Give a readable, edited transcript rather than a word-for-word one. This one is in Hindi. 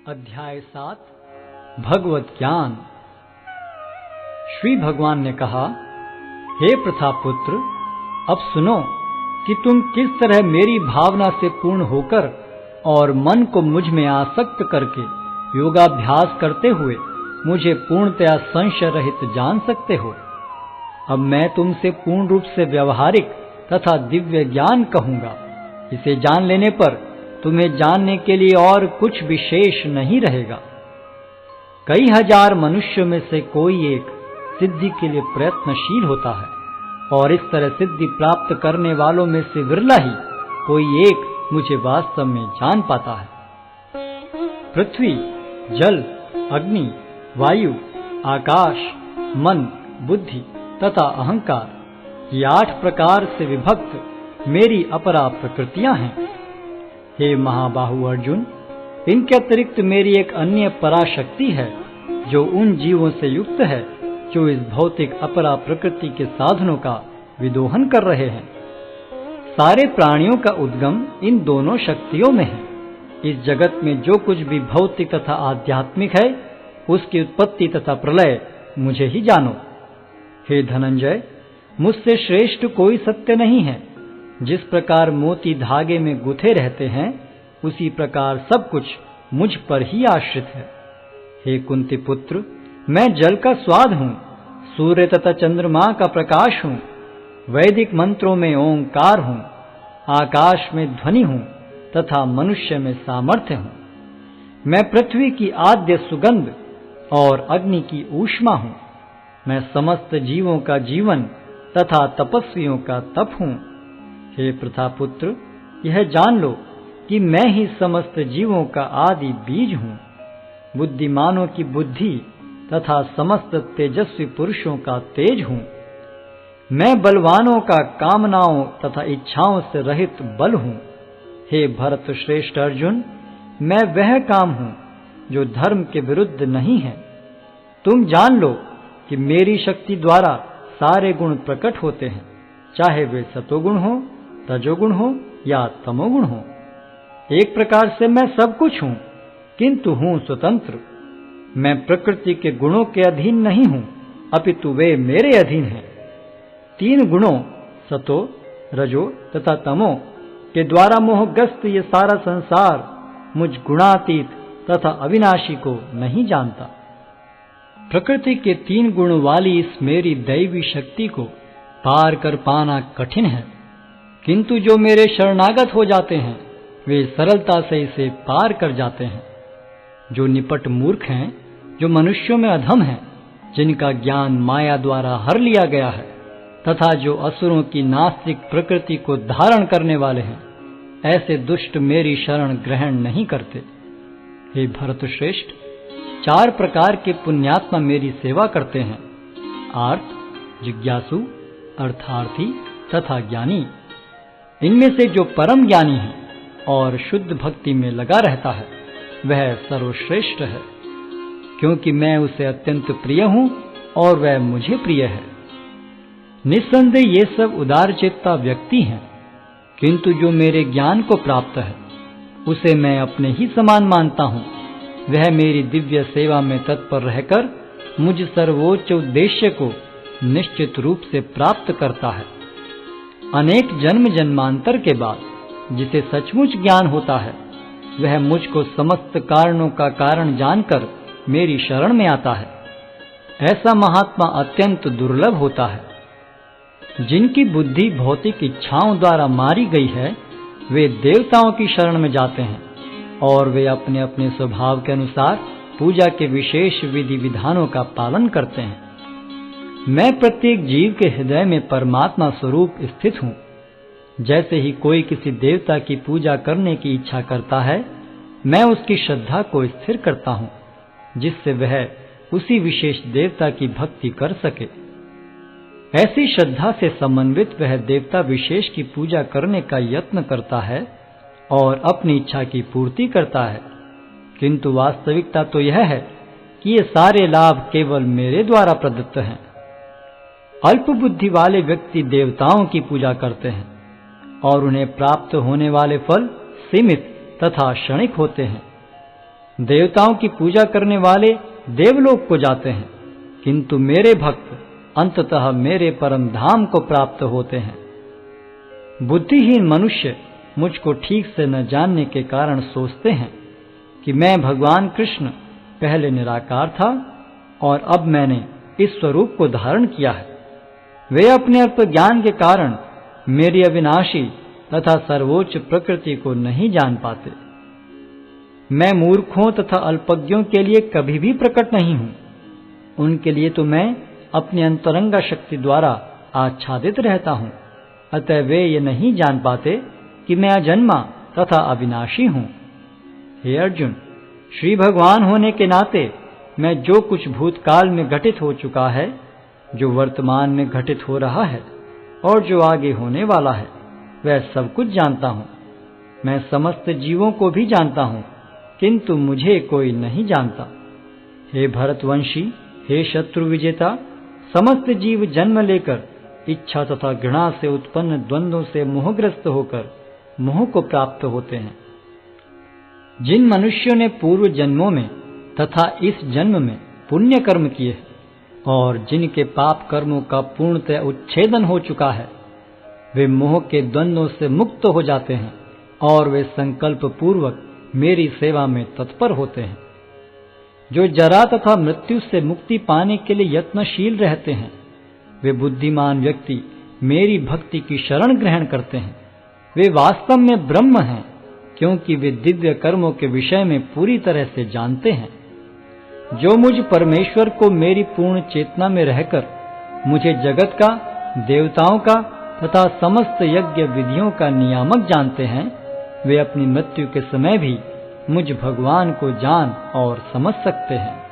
अध्याय 7 भगवत ज्ञान। श्री भगवान ने कहा, हे प्रथापुत्र, अब सुनो कि तुम किस तरह मेरी भावना से पूर्ण होकर और मन को मुझ में आसक्त करके योगाभ्यास करते हुए मुझे पूर्णतया संशय रहित जान सकते हो। अब मैं तुमसे पूर्ण रूप से व्यवहारिक तथा दिव्य ज्ञान कहूंगा। इसे जान लेने पर तुम्हें जानने के लिए और कुछ विशेष नहीं रहेगा। कई हजार मनुष्यों में से कोई एक सिद्धि के लिए प्रयत्नशील होता है और इस तरह सिद्धि प्राप्त करने वालों में से विरला ही कोई एक मुझे वास्तव में जान पाता है। पृथ्वी, जल, अग्नि, वायु, आकाश, मन, बुद्धि तथा अहंकार, ये 8 प्रकार से विभक्त मेरी अपरा प्रकृतियां हैं। हे महाबाहु अर्जुन, इनके अतिरिक्त मेरी एक अन्य पराशक्ति है जो उन जीवों से युक्त है जो इस भौतिक अपरा प्रकृति के साधनों का विदोहन कर रहे हैं। सारे प्राणियों का उद्गम इन दोनों शक्तियों में है। इस जगत में जो कुछ भी भौतिक तथा आध्यात्मिक है, उसकी उत्पत्ति तथा प्रलय मुझे ही जानो। हे धनंजय, मुझसे श्रेष्ठ कोई सत्य नहीं है। जिस प्रकार मोती धागे में गुथे रहते हैं, उसी प्रकार सब कुछ मुझ पर ही आश्रित है। हे कुंती पुत्र, मैं जल का स्वाद हूँ, सूर्य तथा चंद्रमा का प्रकाश हूँ, वैदिक मंत्रों में ओंकार हूँ, आकाश में ध्वनि हूँ तथा मनुष्य में सामर्थ्य हूँ। मैं पृथ्वी की आद्य सुगंध और अग्नि की ऊष्मा हूँ। मैं समस्त जीवों का जीवन तथा तपस्वियों का तप हूँ। हे प्रथापुत्र, यह जान लो कि मैं ही समस्त जीवों का आदि बीज हूँ, बुद्धिमानों की बुद्धि तथा समस्त तेजस्वी पुरुषों का तेज हूँ। मैं बलवानों का कामनाओं तथा इच्छाओं से रहित बल हूँ। हे भरत श्रेष्ठ अर्जुन, मैं वह काम हूँ जो धर्म के विरुद्ध नहीं है। तुम जान लो कि मेरी शक्ति द्वारा सारे गुण प्रकट होते हैं, चाहे वे सतोगुण हो, रजोगुण हो या तमोगुण हो। एक प्रकार से मैं सब कुछ हूँ, किंतु हूँ स्वतंत्र। मैं प्रकृति के गुणों के अधीन नहीं हूँ, अपितु वे मेरे अधीन हैं। 3 गुणों सतो, रजो तथा तमो के द्वारा मोहग्रस्त ये सारा संसार मुझ गुणातीत तथा अविनाशी को नहीं जानता। प्रकृति के 3 गुण वाली इस मेरी दैवी शक्ति को पार कर पाना कठिन है, किंतु जो मेरे शरणागत हो जाते हैं वे सरलता से इसे पार कर जाते हैं। जो निपट मूर्ख हैं, जो मनुष्यों में अधम हैं, जिनका ज्ञान माया द्वारा हर लिया गया है तथा जो असुरों की नास्तिक प्रकृति को धारण करने वाले हैं, ऐसे दुष्ट मेरी शरण ग्रहण नहीं करते। हे भरत श्रेष्ठ, 4 प्रकार के पुण्यात्मा मेरी सेवा करते हैं: आर्त, जिज्ञासु, अर्थार्थी तथा ज्ञानी। इनमें से जो परम ज्ञानी है और शुद्ध भक्ति में लगा रहता है, वह सर्वश्रेष्ठ है, क्योंकि मैं उसे अत्यंत प्रिय हूं और वह मुझे प्रिय है। निस्संदेह ये सब उदारचेता व्यक्ति हैं, किंतु जो मेरे ज्ञान को प्राप्त है उसे मैं अपने ही समान मानता हूं। वह मेरी दिव्य सेवा में तत्पर रहकर मुझ सर्वोच्च उद्देश्य को निश्चित रूप से प्राप्त करता है। अनेक जन्म जन्मांतर के बाद जिसे सचमुच ज्ञान होता है, वह मुझको समस्त कारणों का कारण जानकर मेरी शरण में आता है। ऐसा महात्मा अत्यंत दुर्लभ होता है। जिनकी बुद्धि भौतिक इच्छाओं द्वारा मारी गई है, वे देवताओं की शरण में जाते हैं और वे अपने अपने स्वभाव के अनुसार पूजा के विशेष विधि विधानों का पालन करते हैं। मैं प्रत्येक जीव के हृदय में परमात्मा स्वरूप स्थित हूँ। जैसे ही कोई किसी देवता की पूजा करने की इच्छा करता है, मैं उसकी श्रद्धा को स्थिर करता हूँ, जिससे वह उसी विशेष देवता की भक्ति कर सके। ऐसी श्रद्धा से समन्वित वह देवता विशेष की पूजा करने का यत्न करता है और अपनी इच्छा की पूर्ति करता है, किंतु वास्तविकता तो यह है कि ये सारे लाभ केवल मेरे द्वारा प्रदत्त हैं। अल्प बुद्धि वाले व्यक्ति देवताओं की पूजा करते हैं और उन्हें प्राप्त होने वाले फल सीमित तथा क्षणिक होते हैं। देवताओं की पूजा करने वाले देवलोक को जाते हैं, किंतु मेरे भक्त अंततः मेरे परम धाम को प्राप्त होते हैं। बुद्धिहीन मनुष्य मुझको ठीक से न जानने के कारण सोचते हैं कि मैं भगवान कृष्ण पहले निराकार था और अब मैंने इस स्वरूप को धारण किया है। वे अपने अल्प ज्ञान के कारण मेरी अविनाशी तथा सर्वोच्च प्रकृति को नहीं जान पाते। मैं मूर्खों तथा अल्पज्ञों के लिए कभी भी प्रकट नहीं हूं। उनके लिए तो मैं अपनी अंतरंगा शक्ति द्वारा आच्छादित रहता हूं, अतः वे ये नहीं जान पाते कि मैं अजन्मा तथा अविनाशी हूं। हे अर्जुन, श्री भगवान होने के नाते मैं जो कुछ भूतकाल में घटित हो चुका है, जो वर्तमान में घटित हो रहा है और जो आगे होने वाला है, वह सब कुछ जानता हूं। मैं समस्त जीवों को भी जानता हूं, किंतु मुझे कोई नहीं जानता। हे भरतवंशी, हे शत्रु विजेता, समस्त जीव जन्म लेकर इच्छा तथा घृणा से उत्पन्न द्वंद्वों से मोहग्रस्त होकर मोह को प्राप्त होते हैं। जिन मनुष्यों ने पूर्व जन्मों में तथा इस जन्म में पुण्य कर्म किए और जिनके पाप कर्मों का पूर्णतः उच्छेदन हो चुका है, वे मोह के द्वंद्वों से मुक्त हो जाते हैं और वे संकल्प पूर्वक मेरी सेवा में तत्पर होते हैं। जो जरा तथा मृत्यु से मुक्ति पाने के लिए यत्नशील रहते हैं, वे बुद्धिमान व्यक्ति मेरी भक्ति की शरण ग्रहण करते हैं। वे वास्तव में ब्रह्म हैं, क्योंकि वे दिव्य कर्मों के विषय में पूरी तरह से जानते हैं। जो मुझ परमेश्वर को मेरी पूर्ण चेतना में रहकर मुझे जगत का, देवताओं का तथा समस्त यज्ञ विधियों का नियामक जानते हैं, वे अपनी मृत्यु के समय भी मुझ भगवान को जान और समझ सकते हैं।